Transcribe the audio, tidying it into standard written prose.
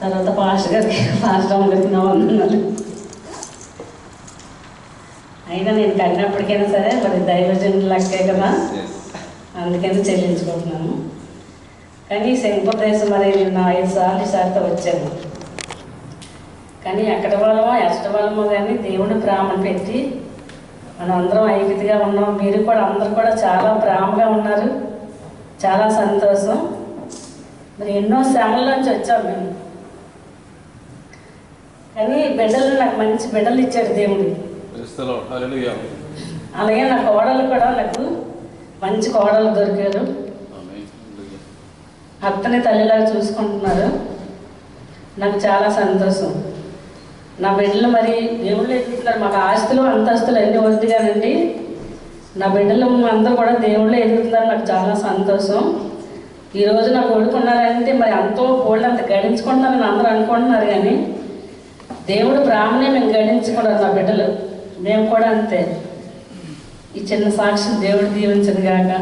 తర్వాత పాస్టర్ గారికి నా వందనాలు. అయినా నేను కట్టినప్పటికైనా సరే మరి దైవజనుల లెక్కే కదా, అందుకని చెల్లించుకుంటున్నాను. కానీ సింగపూర్ దేశం మరి నేను 5 సార్లు ఈసారితో వచ్చాను. కానీ ఎక్కడి వాళ్ళమో ఎచ్చటి వాళ్ళమో కానీ దేవుడు ప్రేమను పెట్టి మనం అందరం ఐక్యతగా ఉన్నాం. మీరు కూడా అందరూ కూడా చాలా ప్రేమగా ఉన్నారు, చాలా సంతోషం. మరి ఎన్నో శ్రమల నుంచి వచ్చాం మేము. కానీ బిడ్డలు నాకు మంచి బిడ్డలు ఇచ్చాడు దేవుడు. అలాగే నా కోడలు కూడా నాకు మంచి కోడలు దొరికారు. అత్తని తల్లిలాగా చూసుకుంటున్నారు. నాకు చాలా సంతోషం. నా బిడ్డలు మరి దేవుళ్ళు ఎదుగుతున్నారు. మాకు ఆస్తులు అంతస్తులు అన్నీ వద్దు కానండి, నా బిడ్డలు అందరూ కూడా దేవుళ్ళు ఎదుగుతున్నారు. నాకు చాలా సంతోషం. ఈరోజు నా కొడుకున్నారంటే మరి అంతో కోళ్ళంత గడించుకుంటున్నారని అందరూ అనుకుంటున్నారు. కానీ దేవుడు బ్రాహ్మణే మేము గడించుకున్నారు. నా బిడ్డలు మేము కూడా అంతే. ఈ చిన్న సాక్ష్యం దేవుడు దీవించను గాక.